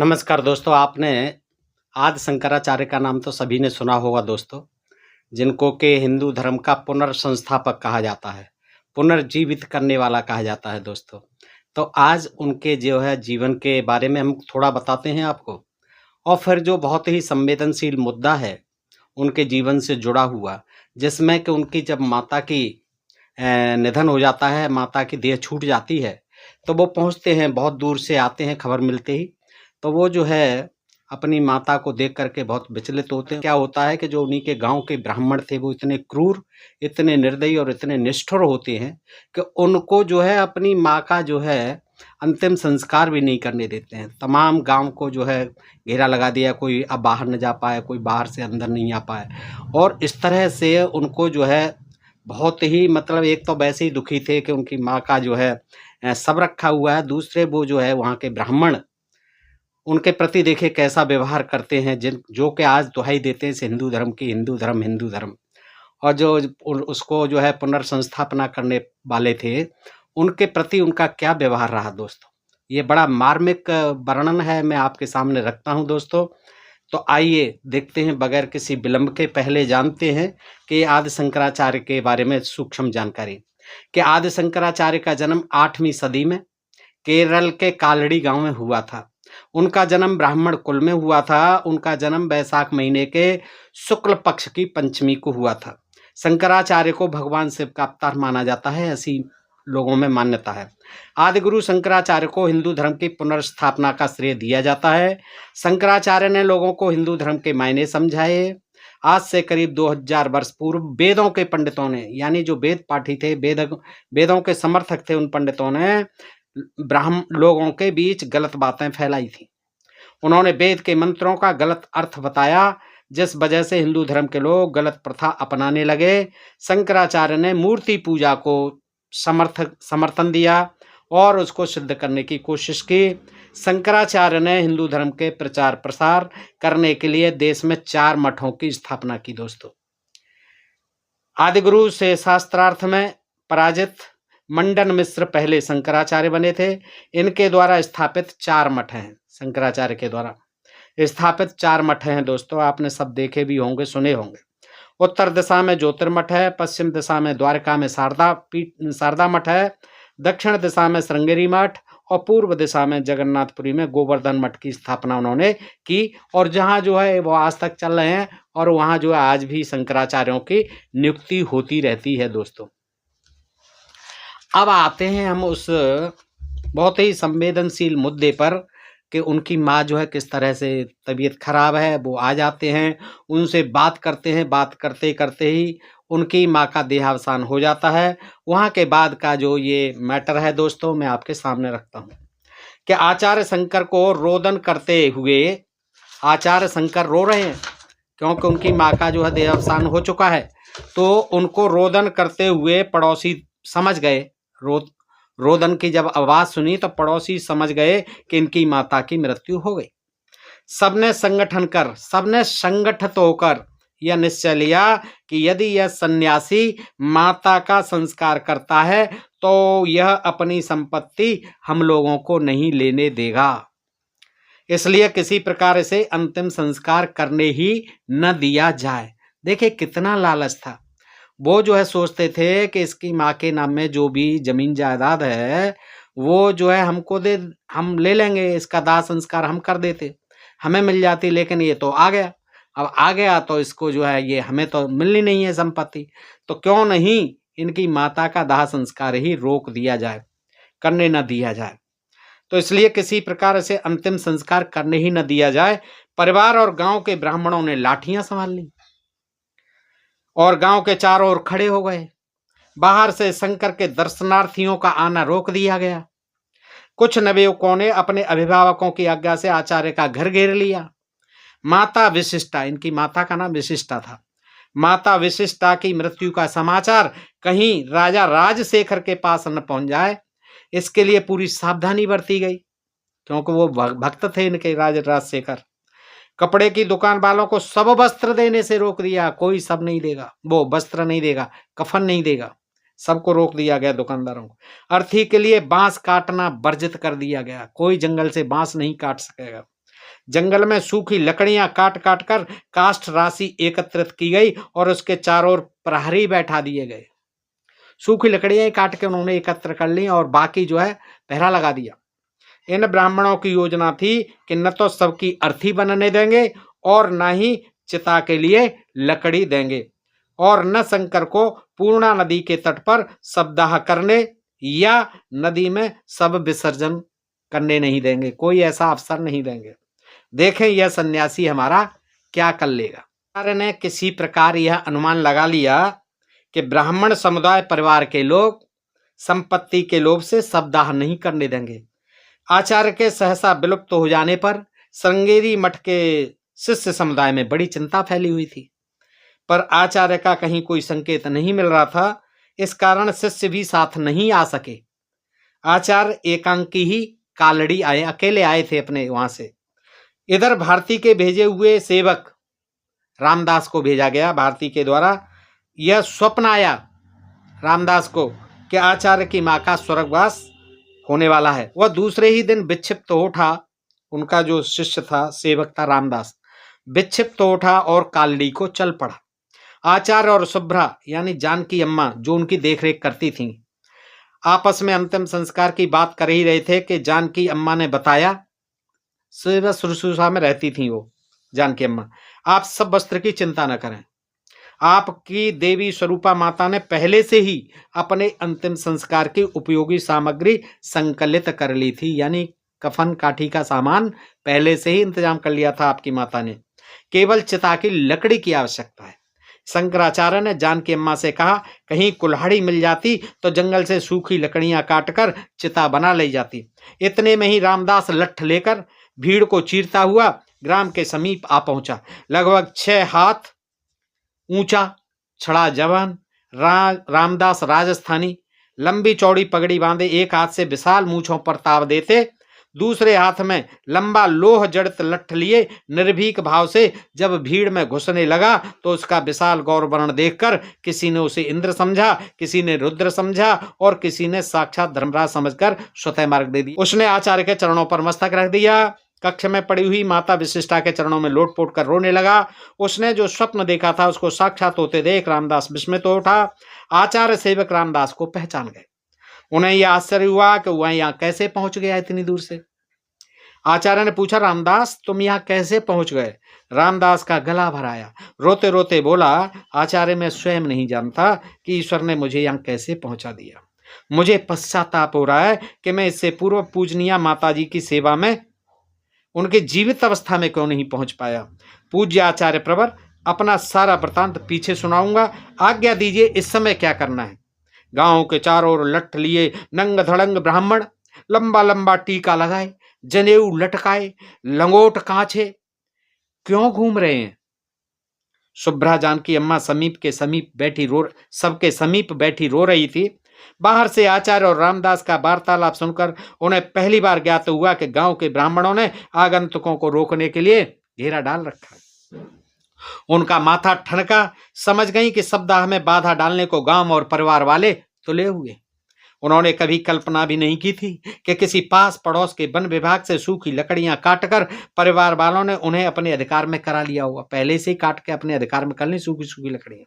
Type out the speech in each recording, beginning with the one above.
नमस्कार दोस्तों, आपने आदि शंकराचार्य का नाम तो सभी ने सुना होगा दोस्तों, जिनको के हिंदू धर्म का पुनर्संस्थापक कहा जाता है, पुनर्जीवित करने वाला कहा जाता है दोस्तों। तो आज उनके जो है जीवन के बारे में हम थोड़ा बताते हैं आपको, और फिर जो बहुत ही संवेदनशील मुद्दा है, उनके जीवन से जुड़ा हुआ, जिसमें कि उनकी जब माता की निधन हो जाता है, माता की देह छूट जाती है, तो वो पहुँचते हैं, बहुत दूर से आते हैं खबर मिलते ही। तो वो जो है अपनी माता को देख कर के बहुत विचलित होते हैं। क्या होता है कि जो उन्हीं के गाँव के ब्राह्मण थे, वो इतने क्रूर, इतने निर्दयी और इतने निष्ठुर होते हैं कि उनको जो है अपनी माँ का जो है अंतिम संस्कार भी नहीं करने देते हैं। तमाम गाँव को जो है घेरा लगा दिया, कोई अब बाहर न जा पाए, कोई बाहर से अंदर नहीं आ पाए, और इस तरह से उनको जो है बहुत ही मतलब एक तो वैसे ही दुखी थे कि उनकी माँ का जो है शव रखा हुआ है, दूसरे वो जो है वहाँ के ब्राह्मण उनके प्रति देखिए कैसा व्यवहार करते हैं, जिन जो कि आज दुहाई देते हैं इस हिंदू धर्म की, हिंदू धर्म, हिंदू धर्म। और जो उसको जो है पुनर्संस्थापना करने वाले थे, उनके प्रति उनका क्या व्यवहार रहा दोस्तों। ये बड़ा मार्मिक वर्णन है, मैं आपके सामने रखता हूँ दोस्तों। तो आइए देखते हैं, बगैर किसी विलंब के पहले जानते हैं कि आदि शंकराचार्य के बारे में सूक्ष्म जानकारी। कि आदि शंकराचार्य का जन्म 8वीं सदी में केरल के कालड़ी गांव में हुआ था। उनका जन्म ब्राह्मण कुल में हुआ था। उनका जन्म वैशाख महीने के शुक्ल पक्ष की पंचमी को हुआ था। शंकराचार्य को भगवान शिव का अवतार माना जाता है, ऐसी लोगों में मान्यता है। आदिगुरु शंकराचार्य को हिंदू धर्म की पुनर्स्थापना का श्रेय दिया जाता है। शंकराचार्य ने लोगों को हिंदू धर्म के मायने समझाए। आज से करीब 2000 वर्ष पूर्व वेदों के पंडितों ने, यानी जो वेद पाठी थे, वेदों के समर्थक थे, उन पंडितों ने ब्राह्मण लोगों के बीच गलत बातें फैलाई थी। उन्होंने वेद के मंत्रों का गलत अर्थ बताया, जिस वजह से हिंदू धर्म के लोग गलत प्रथा अपनाने लगे। शंकराचार्य ने मूर्ति पूजा को समर्थन दिया और उसको सिद्ध करने की कोशिश की। शंकराचार्य ने हिंदू धर्म के प्रचार प्रसार करने के लिए देश में 4 मठों की स्थापना की दोस्तों। आदिगुरु से शास्त्रार्थ में पराजित मंडन मिश्र पहले शंकराचार्य बने थे। इनके द्वारा स्थापित 4 मठ हैं। शंकराचार्य के द्वारा स्थापित 4 मठ हैं दोस्तों, आपने सब देखे भी होंगे, सुने होंगे। उत्तर दिशा में ज्योतिर्मठ है, पश्चिम दिशा में द्वारका में शारदा मठ है, दक्षिण दिशा में श्रृंगेरी मठ और पूर्व दिशा में जगन्नाथपुरी में गोवर्धन मठ की स्थापना उन्होंने की। और जहाँ जो है वो आज तक चल रहे हैं, और वहाँ जो है आज भी शंकराचार्यों की नियुक्ति होती रहती है दोस्तों। अब आते हैं हम उस बहुत ही संवेदनशील मुद्दे पर कि उनकी माँ जो है किस तरह से तबीयत खराब है। वो आ जाते हैं, उनसे बात करते हैं, बात करते करते ही उनकी माँ का देहावसान हो जाता है। वहाँ के बाद का जो ये मैटर है दोस्तों, मैं आपके सामने रखता हूँ कि आचार्य शंकर को रोदन करते हुए, आचार्य शंकर रो रहे हैं क्योंकि उनकी माँ का जो है देहावसान हो चुका है। तो उनको रोदन करते हुए पड़ोसी समझ गए। रोदन की जब आवाज सुनी तो पड़ोसी समझ गए कि इनकी माता की मृत्यु हो गई। सबने संगठित होकर यह निश्चय लिया कि यदि यह सन्यासी माता का संस्कार करता है तो यह अपनी संपत्ति हम लोगों को नहीं लेने देगा, इसलिए किसी प्रकार से अंतिम संस्कार करने ही न दिया जाए। देखिए कितना लालच था। वो जो है सोचते थे कि इसकी माँ के नाम में जो भी जमीन जायदाद है वो जो है हमको दे, हम ले लेंगे, इसका दाह संस्कार हम कर देते, हमें मिल जाती। लेकिन ये तो आ गया, अब आ गया तो इसको जो है ये हमें तो मिलनी नहीं है संपत्ति, तो क्यों नहीं इनकी माता का दाह संस्कार ही रोक दिया जाए, करने न दिया जाए। तो इसलिए किसी प्रकार से अंतिम संस्कार करने ही न दिया जाए। परिवार और गांव के ब्राह्मणों ने लाठियां संभाल ली और गांव के चारों ओर खड़े हो गए। बाहर से शंकर के दर्शनार्थियों का आना रोक दिया गया। कुछ नवयुवकों ने अपने अभिभावकों की आज्ञा से आचार्य का घर घेर लिया। माता विशिष्टा, इनकी माता का नाम विशिष्टा था, माता विशिष्टा की मृत्यु का समाचार कहीं राजा राजशेखर के पास न पहुंच जाए, इसके लिए पूरी सावधानी बरती गई, क्योंकि वो भक्त थे इनके राजा राजशेखर। कपड़े की दुकान वालों को सब वस्त्र देने से रोक दिया, कोई सब नहीं देगा, वो वस्त्र नहीं देगा, कफन नहीं देगा, सबको रोक दिया गया दुकानदारों को। अर्थी के लिए बांस काटना वर्जित कर दिया गया, कोई जंगल से बांस नहीं काट सकेगा। जंगल में सूखी लकड़ियां काट काट कर काष्ठ राशि एकत्रित की गई और उसके चारों ओर प्रहरी बैठा दिए गए। सूखी लकड़ियां काट के उन्होंने एकत्र कर ली और बाकी जो है पहरा लगा दिया। इन ब्राह्मणों की योजना थी कि न तो सबकी अर्थी बनने देंगे और न ही चिता के लिए लकड़ी देंगे, और न शंकर को पूर्णा नदी के तट पर शवदाह करने या नदी में सब विसर्जन करने नहीं देंगे, कोई ऐसा अवसर नहीं देंगे। देखें यह सन्यासी हमारा क्या कर लेगा। आचार्य ने किसी प्रकार यह अनुमान लगा लिया कि ब्राह्मण समुदाय परिवार के लोग संपत्ति के लोभ से शवदाह नहीं करने देंगे। आचार्य के सहसा विलुप्त हो जाने पर श्रृंगेरी मठ के शिष्य समुदाय में बड़ी चिंता फैली हुई थी, पर आचार्य का कहीं कोई संकेत नहीं मिल रहा था। इस कारण शिष्य भी साथ नहीं आ सके। आचार्य एकांकी ही कालड़ी आए, अकेले आए थे अपने वहां से। इधर भारती के भेजे हुए सेवक रामदास को भेजा गया। भारती के द्वारा यह स्वप्न आया रामदास को कि आचार्य की मां का स्वर्गवास होने वाला है। वह दूसरे ही दिन विक्षिप्त हो उठा। उनका जो शिष्य था, सेवक था रामदास, विक्षिप्त हो उठा और कालड़ी को चल पड़ा। आचार्य और शुभ्रा यानी जानकी अम्मा जो उनकी देखरेख करती थीं, आपस में अंतिम संस्कार की बात कर ही रहे थे कि जानकी अम्मा ने बताया, सेवा शुश्रूषा में रहती थी वो जानकी अम्मा, आप सब वस्त्र की चिंता न करें। आपकी देवी स्वरूपा माता ने पहले से ही अपने अंतिम संस्कार की उपयोगी सामग्री संकलित कर ली थी, यानी कफन काठी का सामान पहले से ही इंतजाम कर लिया था आपकी माता ने। केवल चिता की लकड़ी की आवश्यकता है। शंकराचार्य ने जानकी अम्मा से कहा, कहीं कुल्हाड़ी मिल जाती तो जंगल से सूखी लकड़ियां काटकर चिता बना ली जाती। इतने में ही रामदास लट्ठ लेकर भीड़ को चीरता हुआ ग्राम के समीप आ पहुंचा। लगभग 6 हाथ ऊंचा छड़ा जवान रामदास राजस्थानी, लंबी चौड़ी पगड़ी बांधे, एक हाथ से विशाल मूछों पर ताव देते, दूसरे हाथ में लंबा लोह जड़ित लट्ठ लिए निर्भीक भाव से जब भीड़ में घुसने लगा तो उसका विशाल गौरवर्ण देखकर किसी ने उसे इंद्र समझा, किसी ने रुद्र समझा और किसी ने साक्षात धर्मराज समझकर स्वतः मार्ग दे दिया। उसने आचार्य के चरणों पर मस्तक रख दिया। कक्ष में पड़ी हुई माता विशिष्टा के चरणों में लोट-पोट कर रोने लगा। उसने जो स्वप्न देखा था उसको साक्षात होते देख रामदास विस्मित हो उठा। आचार्य सेवक रामदास को पहचान गए। उन्हें यह आश्चर्य हुआ कि वह यहाँ कैसे पहुंच गया इतनी दूर से। आचार्य ने पूछा, रामदास तुम यहाँ कैसे पहुंच गए? रामदास का गला भर आया, रोते रोते बोला, आचार्य मैं स्वयं नहीं जानता कि ईश्वर ने मुझे यहाँ कैसे पहुंचा दिया। मुझे पश्चाताप हो रहा है कि मैं इससे पूर्व पूजनीय माताजी की सेवा में उनके जीवित अवस्था में क्यों नहीं पहुंच पाया। पूज्य आचार्य प्रवर, अपना सारा वृतांत पीछे सुनाऊंगा, आज्ञा दीजिए इस समय क्या करना है। गांव के चारों ओर लट्ठ लिए नंग धड़ंग ब्राह्मण लंबा लंबा टीका लगाए, जनेऊ लटकाए, लंगोट कांचे क्यों घूम रहे हैं? शुभ्रा जानकी अम्मा सबके समीप बैठी रो रही थी। बाहर से आचार्य और रामदास का वार्तालाप सुनकर उन्हें पहली बार ज्ञात हुआ कि गांव के ब्राह्मणों ने आगंतुकों को रोकने के लिए घेरा डाल रखा है। उनका माथा ठनका, समझ गई कि शवदाह में बाधा डालने को गांव और परिवार वाले तुले हुए। उन्होंने कभी कल्पना भी नहीं की थी कि किसी पास पड़ोस के वन विभाग से सूखी लकड़ियां काटकर परिवार वालों ने उन्हें अपने अधिकार में करा लिया हुआ। पहले से ही काट के अपने अधिकार में कर ली सूखी सूखी लकड़ियां।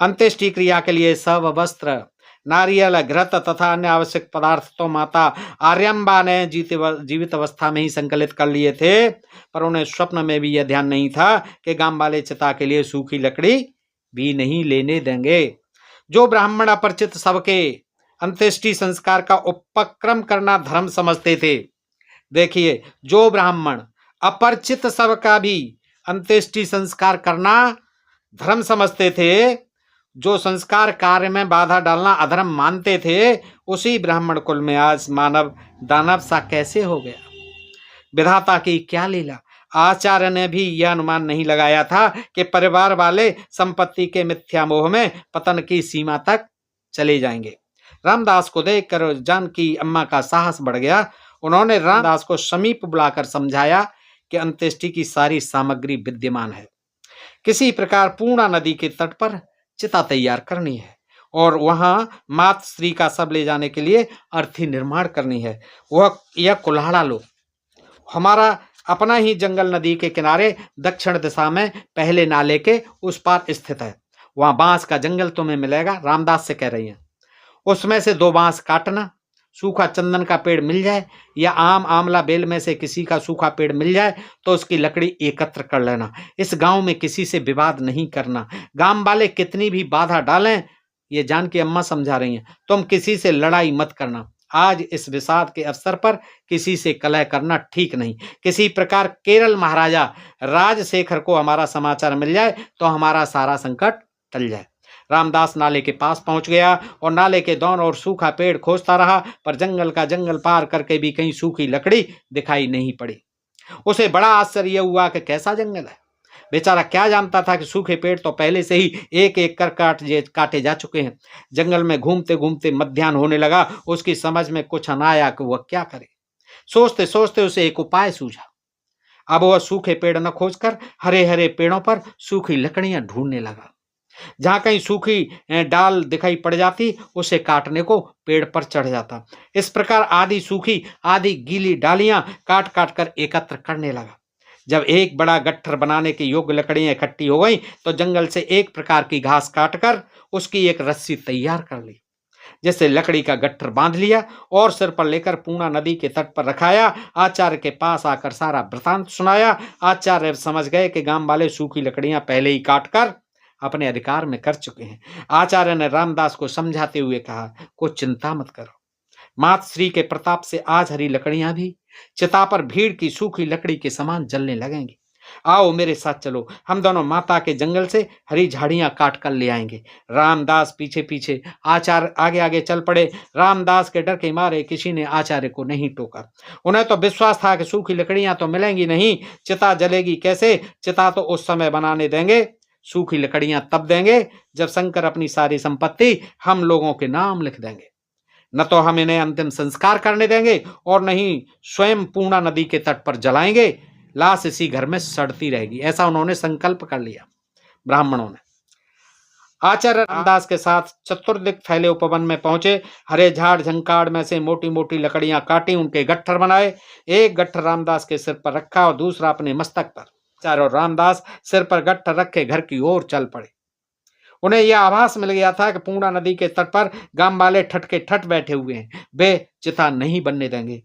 अंत्येष्टि क्रिया के लिए सब वस्त्र, नारियल, घृत तथा अन्य आवश्यक पदार्थ तो माता आर्यम्बा ने जीवित अवस्था में ही संकलित कर लिए थे, पर उन्हें स्वप्न में भी यह ध्यान नहीं था कि गांव वाले चिता के लिए सूखी लकड़ी भी नहीं लेने देंगे। जो ब्राह्मण अपरिचित सबके अंत्येष्टि संस्कार का उपक्रम करना धर्म समझते थे, देखिए, जो ब्राह्मण अपरिचित सबका भी अंत्येष्टि संस्कार करना धर्म समझते थे, जो संस्कार कार्य में बाधा डालना अधर्म मानते थे, उसी ब्राह्मण कुल में आज मानव दानव सा कैसे हो गया? विधाता की क्या लीला। आचार्य ने भी यह अनुमान नहीं लगाया था कि परिवार वाले संपत्ति के मिथ्या मोह में पतन की सीमा तक चले जाएंगे। रामदास को देखकर जानकी अम्मा का साहस बढ़ गया। उन्होंने रामदास को समीप बुलाकर समझाया कि अंत्येष्टि की सारी सामग्री विद्यमान है। किसी प्रकार पूर्णा नदी के तट पर चिता तैयार करनी है और वहां मात स्त्री का शव ले जाने के लिए अर्थी निर्माण करनी है। वह यह कुल्हाड़ा लो, हमारा अपना ही जंगल नदी के किनारे दक्षिण दिशा में पहले नाले के उस पार स्थित है। वहां बांस का जंगल तुम्हें मिलेगा। रामदास से कह रही हैं, उसमें से 2 बांस काटना। सूखा चंदन का पेड़ मिल जाए या आम आंवला बेल में से किसी का सूखा पेड़ मिल जाए तो उसकी लकड़ी एकत्र कर लेना। इस गांव में किसी से विवाद नहीं करना। गांव वाले कितनी भी बाधा डालें, ये जानकी अम्मा समझा रही हैं, तुम किसी से लड़ाई मत करना। आज इस विषाद के अवसर पर किसी से कलह करना ठीक नहीं। किसी प्रकार केरल महाराजा राजशेखर को हमारा समाचार मिल जाए तो हमारा सारा संकट टल जाए। रामदास नाले के पास पहुंच गया और नाले के दोनों ओर सूखा पेड़ खोजता रहा, पर जंगल का जंगल पार करके भी कहीं सूखी लकड़ी दिखाई नहीं पड़ी। उसे बड़ा आश्चर्य हुआ कि कैसा जंगल है। बेचारा क्या जानता था कि सूखे पेड़ तो पहले से ही एक एक कर काटे जा चुके हैं। जंगल में घूमते घूमते मध्याह्न होने लगा। उसकी समझ में कुछ न आया कि वह क्या करे। सोचते सोचते उसे एक उपाय सूझा। अब वह सूखे पेड़ न खोजकर हरे हरे पेड़ों पर सूखी लकड़ियां ढूंढने लगा। जहां कहीं सूखी डाल दिखाई पड़ जाती उसे काटने को पेड़ पर चढ़ जाता। इस प्रकार आधी सूखी आधी गीली डालियां काट काट कर एकत्र करने लगा। जब एक बड़ा गट्ठर बनाने की योग्य लकड़ियां इकट्ठी हो गई तो जंगल से एक प्रकार की घास काटकर उसकी एक रस्सी तैयार कर ली, जिससे लकड़ी का गट्ठर बांध लिया और सिर पर लेकर पूर्णा नदी के तट पर रखाया। आचार्य के पास आकर सारा वृतांत सुनाया। आचार्य समझ गए कि गांव वाले सूखी लकड़ियां पहले ही काटकर अपने अधिकार में कर चुके हैं। आचार्य ने रामदास को समझाते हुए कहा, कुछ चिंता मत करो। मातश्री के प्रताप से आज हरी लकड़ियां भी चिता पर भीड़ की सूखी लकड़ी के समान जलने लगेंगी। आओ मेरे साथ चलो, हम दोनों माता के जंगल से हरी झाड़ियां काट कर ले आएंगे। रामदास पीछे पीछे, आचार्य आगे आगे चल पड़े। रामदास के डर के मारे किसी ने आचार्य को नहीं टोका। उन्हें तो विश्वास था कि सूखी लकड़ियां तो मिलेंगी नहीं, चिता जलेगी कैसे। चिता तो उस समय बनाने देंगे, सूखी लकड़ियां तब देंगे जब शंकर अपनी सारी संपत्ति हम लोगों के नाम लिख देंगे। न तो हम इन्हें अंतिम संस्कार करने देंगे और न ही स्वयं पूर्णा नदी के तट पर जलाएंगे। लाश इसी घर में सड़ती रहेगी। ऐसा उन्होंने संकल्प कर लिया ब्राह्मणों ने। आचार्य रामदास के साथ चतुर्दिक फैले उपवन में पहुंचे। हरे झाड़ झंकाड़ में से मोटी मोटी लकड़ियां काटी, उनके गट्ठर बनाए। एक गट्ठर रामदास के सिर पर रखा और दूसरा अपने मस्तक पर। आचार्य और रामदास सिर पर गट्ठर रखे घर की ओर चल पड़े। उन्हें यह आभास मिल गया था कि पूर्णा नदी के तट पर गांव वाले ठट के ठट बैठे हुए हैं, वे चिता नहीं बनने देंगे।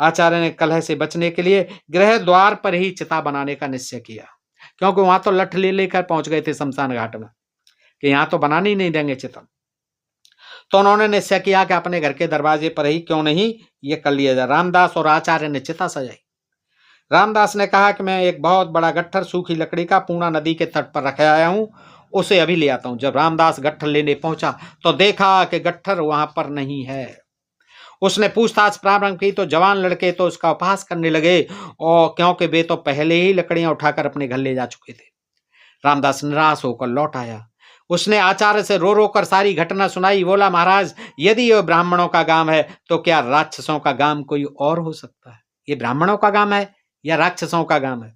आचार्य ने कलह से बचने के लिए गृह द्वार पर ही चिता बनाने का निश्चय किया, क्योंकि वहां तो लठ ले लेकर पहुंच गए थे शमशान घाट में कि यहां तो बनाने ही नहीं देंगे चिता। तो उन्होंने निश्चय किया कि अपने घर के दरवाजे पर ही क्यों नहीं ये कर लिया जाए। रामदास और आचार्य ने चिता सजाई। रामदास ने कहा कि मैं एक बहुत बड़ा गट्ठर सूखी लकड़ी का पूर्णा नदी के तट पर रख आया हूं, उसे अभी ले आता हूं। जब रामदास गट्ठर लेने पहुंचा तो देखा कि गट्ठर वहां पर नहीं है। उसने पूछताछ प्रारंभ की तो जवान लड़के तो उसका उपहास करने लगे, और क्योंकि वे तो पहले ही लकड़ियां उठाकर अपने घर ले जा चुके थे। रामदास निराश होकर लौट आया। उसने आचार्य से रो रो कर सारी घटना सुनाई। बोला, महाराज, यदि यह ब्राह्मणों का गांव है तो क्या राक्षसों का गांव कोई और हो सकता है? ये ब्राह्मणों का गांव है या राक्षसों का गांव है?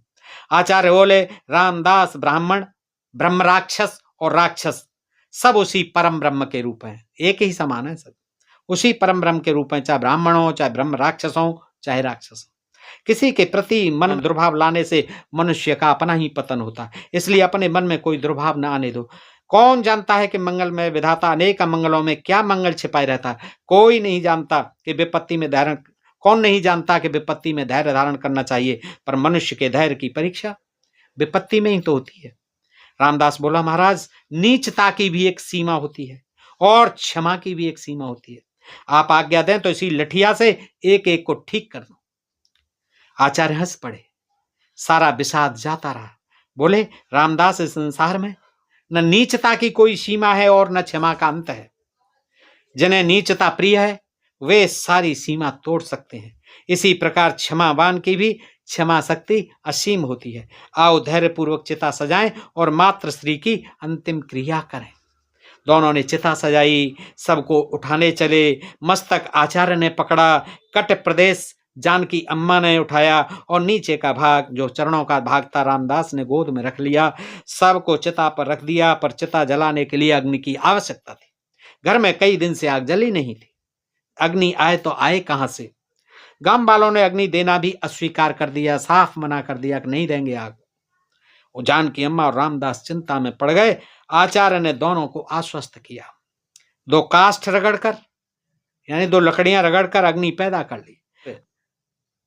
आचार्य बोले, रामदास, ब्राह्मण, ब्रह्म राक्षस और राक्षस सब उसी परम ब्रह्म के रूप हैं, एक ही समान है। सब उसी परम ब्रह्म के रूप हैं, चाहे ब्राह्मण हो, चाहे ब्रह्म राक्षस हो, चाहे राक्षस हो। किसी के प्रति मन दुर्भाव लाने से मनुष्य का अपना ही पतन होता है। इसलिए अपने मन में कोई दुर्भाव न आने दो। कौन जानता है कि मंगल में विधाता अनेक मंगलों में क्या मंगल छिपाए रहता है? कोई नहीं जानता कि विपत्ति में धैर्य, कौन नहीं जानता कि विपत्ति में धैर्य धारण करना चाहिए, पर मनुष्य के धैर्य की परीक्षा विपत्ति में ही तो होती है। रामदास बोला, महाराज, नीचता की भी एक सीमा होती है और क्षमा की भी एक सीमा होती है। आप आज्ञा दें तो इसी लठिया से एक एक को ठीक कर दो। आचार्य हंस पड़े। सारा विषाद जाता रहा। बोले, रामदास, इस संसार में न नीचता की कोई सीमा है और न क्षमा का अंत है। जिन्हें नीचता प्रिय है वे सारी सीमा तोड़ सकते हैं। इसी प्रकार क्षमावान की भी क्षमा शक्ति असीम होती है। आओ धैर्य पूर्वक चिता सजाएं और मात्र श्री की अंतिम क्रिया करें। दोनों ने चिता सजाई, सबको उठाने चले। मस्तक आचार्य ने पकड़ा, कट प्रदेश जानकी अम्मा ने उठाया और नीचे का भाग जो चरणों का भाग था रामदास ने गोद में रख लिया। सबको चिता पर रख दिया, पर चिता जलाने के लिए अग्नि की आवश्यकता थी। घर में कई दिन से आग जली नहीं थी। अग्नि आए तो आए कहां से? गांव वालों ने अग्नि देना भी अस्वीकार कर दिया, साफ मना कर दिया कि नहीं देंगे आग। वो जानकी अम्मा और रामदास चिंता में पड़ गए। आचार्य ने दोनों को आश्वस्त किया। 2 काष्ठ रगड़कर, यानी 2 लकड़ियां रगड़कर अग्नि पैदा कर ली।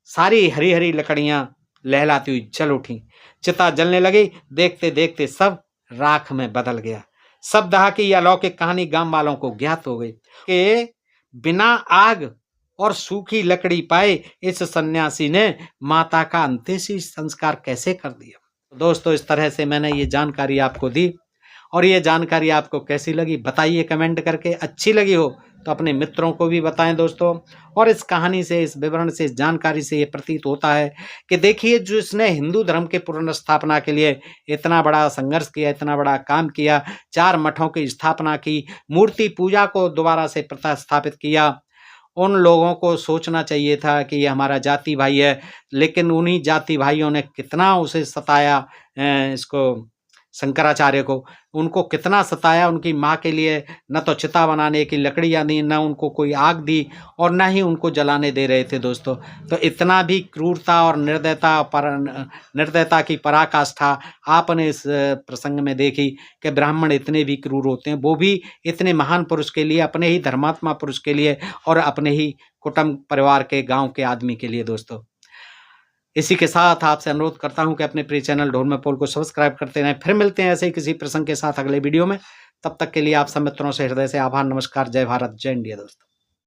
सारी हरी हरी लकड़ियां लहलाती हुई जल उठी, चिता जलने लगी। देखते देखते सब राख में बदल गया। शब्दहा की यह अलौकिक कहानी गांव वालों को ज्ञात हो गई कि बिना आग और सूखी लकड़ी पाए इस सन्यासी ने माता का अंत्येष्टि संस्कार कैसे कर दिया। दोस्तों, इस तरह से मैंने ये जानकारी आपको दी, और ये जानकारी आपको कैसी लगी बताइए कमेंट करके। अच्छी लगी हो तो अपने मित्रों को भी बताएं दोस्तों। और इस कहानी से, इस विवरण से, इस जानकारी से ये प्रतीत होता है कि देखिए, जो इसने हिंदू धर्म के पुनर्स्थापना के लिए इतना बड़ा संघर्ष किया, इतना बड़ा काम किया, 4 मठों की स्थापना की, मूर्ति पूजा को दोबारा से प्रतिस्थापित किया, उन लोगों को सोचना चाहिए था कि ये हमारा जाति भाई है, लेकिन उन्हीं जाति भाइयों ने कितना उसे सताया, इसको शंकराचार्य को, उनको कितना सताया। उनकी माँ के लिए न तो चिता बनाने की लकड़ियाँ दी, न उनको कोई आग दी, और न ही उनको जलाने दे रहे थे दोस्तों। तो इतना भी क्रूरता और निर्दयता की पराकाष्ठा आपने इस प्रसंग में देखी कि ब्राह्मण इतने भी क्रूर होते हैं, वो भी इतने महान पुरुष के लिए, अपने ही धर्मात्मा पुरुष के लिए और अपने ही कुटुंब परिवार के, गाँव के आदमी के लिए दोस्तों। इसी के साथ आपसे अनुरोध करता हूं कि अपने प्रिय चैनल ढोल में पोल को सब्सक्राइब करते रहें। फिर मिलते हैं ऐसे ही किसी प्रसंग के साथ अगले वीडियो में। तब तक के लिए आप सब मित्रों से हृदय से आभार, नमस्कार, जय भारत, जय इंडिया दोस्तों।